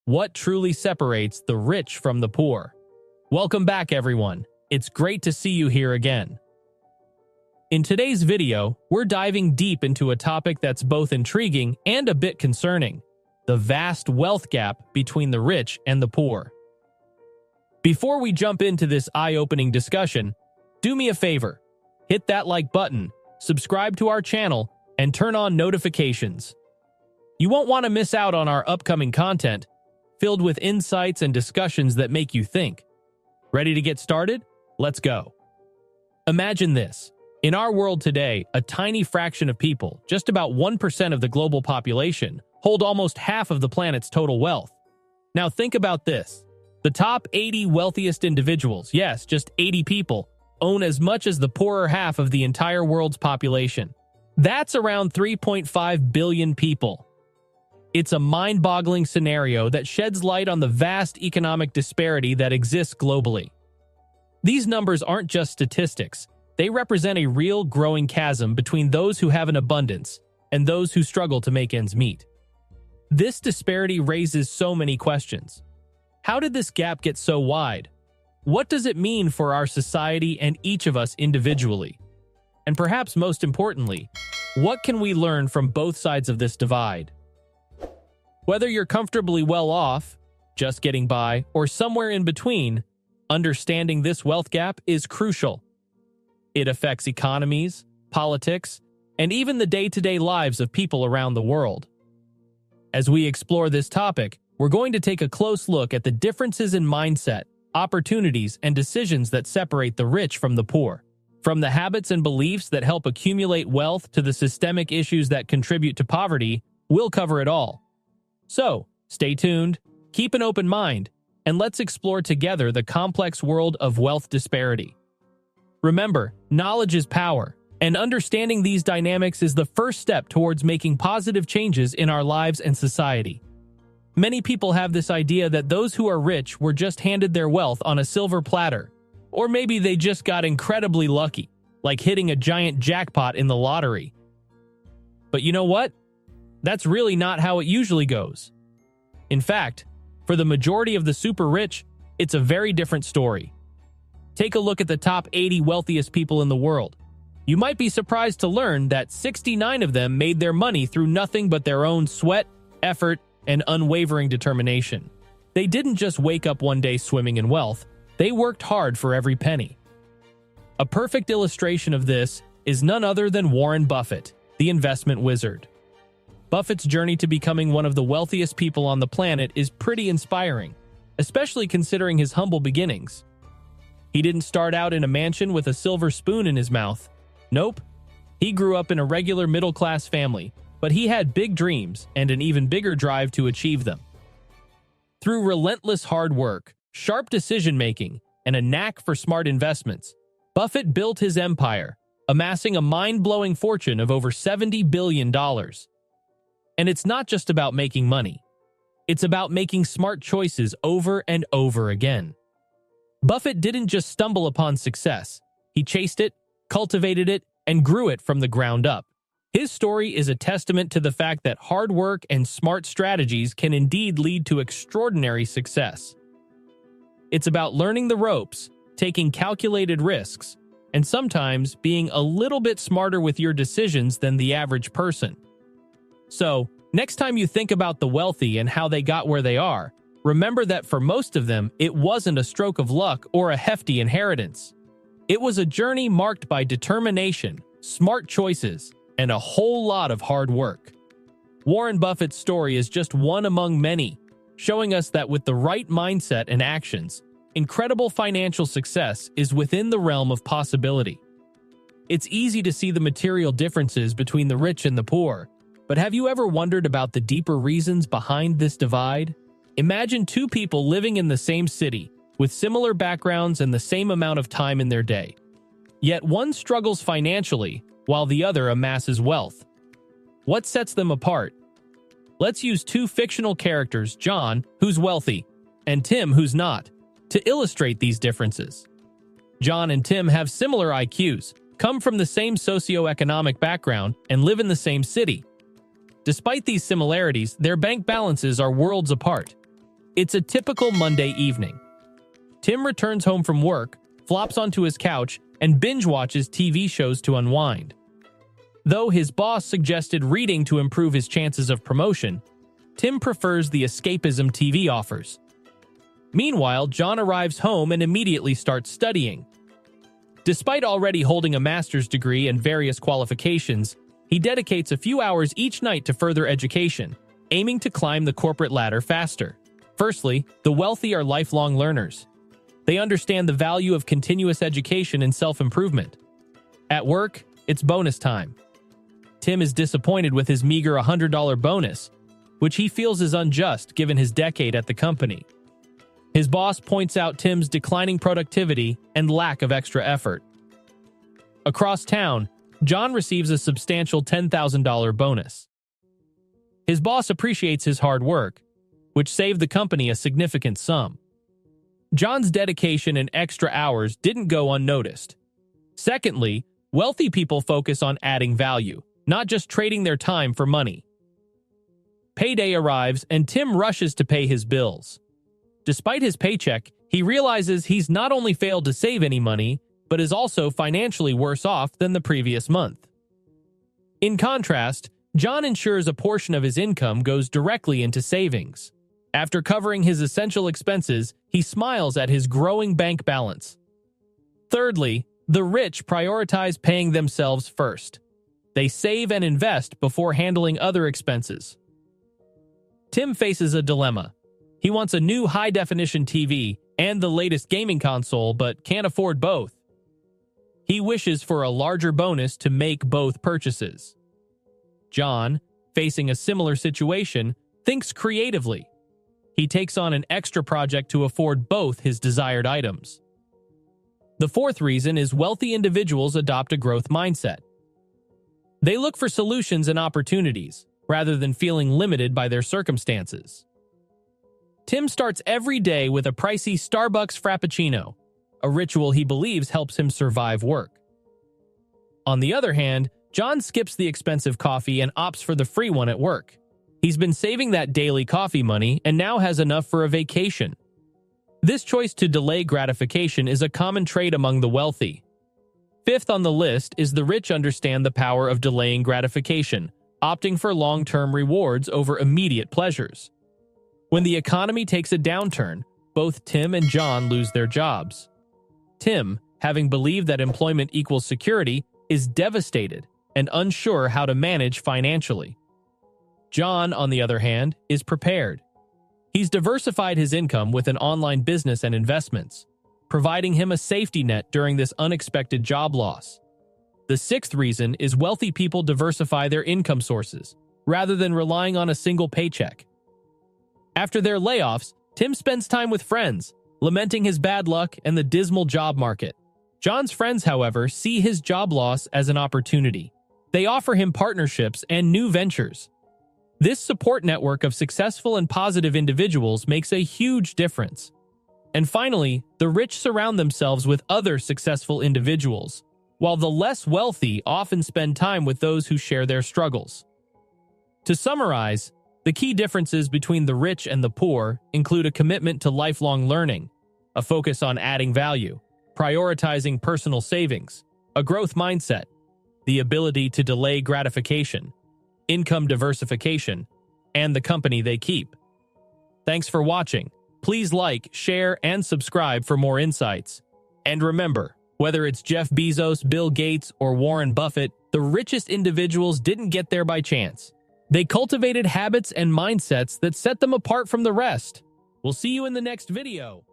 What truly separates the rich from the poor? Welcome back, everyone. It's great to see you here again. In today's video, we're diving deep into a topic that's both intriguing and a bit concerning: the vast wealth gap between the rich and the poor. Before we jump into this eye-opening discussion, do me a favor. Hit that like button, subscribe to our channel, and turn on notifications. You won't want to miss out on our upcoming content, filled with insights and discussions that make you think. Ready to get started? Let's go. Imagine this. In our world today, a tiny fraction of people, just about 1% of the global population, hold almost half of the planet's total wealth. Now think about this. The top 80 wealthiest individuals, yes, just 80 people, own as much as the poorer half of the entire world's population. That's around 3.5 billion people. It's a mind-boggling scenario that sheds light on the vast economic disparity that exists globally. These numbers aren't just statistics. They represent a real growing chasm between those who have an abundance and those who struggle to make ends meet. This disparity raises so many questions. How did this gap get so wide? What does it mean for our society and each of us individually? And perhaps most importantly, what can we learn from both sides of this divide? Whether you're comfortably well off, just getting by, or somewhere in between, understanding this wealth gap is crucial. It affects economies, politics, and even the day-to-day lives of people around the world. As we explore this topic, we're going to take a close look at the differences in mindset, opportunities, and decisions that separate the rich from the poor. From the habits and beliefs that help accumulate wealth to the systemic issues that contribute to poverty, we'll cover it all. So, stay tuned, keep an open mind, and let's explore together the complex world of wealth disparity. Remember, knowledge is power, and understanding these dynamics is the first step towards making positive changes in our lives and society. Many people have this idea that those who are rich were just handed their wealth on a silver platter, or maybe they just got incredibly lucky, like hitting a giant jackpot in the lottery. But you know what? That's really not how it usually goes. In fact, for the majority of the super rich, it's a very different story. Take a look at the top 80 wealthiest people in the world. You might be surprised to learn that 69 of them made their money through nothing but their own sweat, effort, and unwavering determination. They didn't just wake up one day swimming in wealth. They worked hard for every penny. A perfect illustration of this is none other than Warren Buffett, the investment wizard. Buffett's journey to becoming one of the wealthiest people on the planet is pretty inspiring, especially considering his humble beginnings. He didn't start out in a mansion with a silver spoon in his mouth. Nope. He grew up in a regular middle-class family, but he had big dreams and an even bigger drive to achieve them. Through relentless hard work, sharp decision-making, and a knack for smart investments, Buffett built his empire, amassing a mind-blowing fortune of over $70 billion. And it's not just about making money. It's about making smart choices over and over again. Buffett didn't just stumble upon success. He chased it, cultivated it, and grew it from the ground up. His story is a testament to the fact that hard work and smart strategies can indeed lead to extraordinary success. It's about learning the ropes, taking calculated risks, and sometimes being a little bit smarter with your decisions than the average person. So, next time you think about the wealthy and how they got where they are, remember that for most of them, it wasn't a stroke of luck or a hefty inheritance. It was a journey marked by determination, smart choices, and a whole lot of hard work. Warren Buffett's story is just one among many, showing us that with the right mindset and actions, incredible financial success is within the realm of possibility. It's easy to see the material differences between the rich and the poor, but have you ever wondered about the deeper reasons behind this divide? Imagine two people living in the same city, with similar backgrounds and the same amount of time in their day. Yet one struggles financially, while the other amasses wealth. What sets them apart? Let's use two fictional characters, John, who's wealthy, and Tim, who's not, to illustrate these differences. John and Tim have similar IQs, come from the same socioeconomic background, and live in the same city. Despite these similarities, their bank balances are worlds apart. It's a typical Monday evening. Tim returns home from work, flops onto his couch, and binge-watches TV shows to unwind. Though his boss suggested reading to improve his chances of promotion, Tim prefers the escapism TV offers. Meanwhile, John arrives home and immediately starts studying. Despite already holding a master's degree and various qualifications, he dedicates a few hours each night to further education, aiming to climb the corporate ladder faster. Firstly, the wealthy are lifelong learners. They understand the value of continuous education and self-improvement. At work, it's bonus time. Tim is disappointed with his meager $100 bonus, which he feels is unjust given his decade at the company. His boss points out Tim's declining productivity and lack of extra effort. Across town, John receives a substantial $10,000 bonus. His boss appreciates his hard work, which saved the company a significant sum. John's dedication and extra hours didn't go unnoticed. Secondly, wealthy people focus on adding value, not just trading their time for money. Payday arrives and Tim rushes to pay his bills. Despite his paycheck, he realizes he's not only failed to save any money, but is also financially worse off than the previous month. In contrast, John ensures a portion of his income goes directly into savings. After covering his essential expenses, he smiles at his growing bank balance. Thirdly, the rich prioritize paying themselves first. They save and invest before handling other expenses. Tim faces a dilemma. He wants a new high-definition TV and the latest gaming console, but can't afford both. He wishes for a larger bonus to make both purchases. John, facing a similar situation, thinks creatively. He takes on an extra project to afford both his desired items. The fourth reason is wealthy individuals adopt a growth mindset. They look for solutions and opportunities, rather than feeling limited by their circumstances. Tim starts every day with a pricey Starbucks Frappuccino, a ritual he believes helps him survive work. On the other hand, John skips the expensive coffee and opts for the free one at work. He's been saving that daily coffee money and now has enough for a vacation. This choice to delay gratification is a common trait among the wealthy. Fifth on the list is the rich understand the power of delaying gratification, opting for long-term rewards over immediate pleasures. When the economy takes a downturn, both Tim and John lose their jobs. Tim, having believed that employment equals security, is devastated and unsure how to manage financially. John, on the other hand, is prepared. He's diversified his income with an online business and investments, providing him a safety net during this unexpected job loss. The sixth reason is wealthy people diversify their income sources, rather than relying on a single paycheck. After their layoffs, Tim spends time with friends, lamenting his bad luck and the dismal job market. John's friends, however, see his job loss as an opportunity. They offer him partnerships and new ventures. This support network of successful and positive individuals makes a huge difference. And finally, the rich surround themselves with other successful individuals, while the less wealthy often spend time with those who share their struggles. To summarize, the key differences between the rich and the poor include a commitment to lifelong learning, a focus on adding value, prioritizing personal savings, a growth mindset, the ability to delay gratification, income diversification, and the company they keep. Thanks for watching. Please like, share, and subscribe for more insights. And remember, whether it's Jeff Bezos, Bill Gates, or Warren Buffett, the richest individuals didn't get there by chance. They cultivated habits and mindsets that set them apart from the rest. We'll see you in the next video.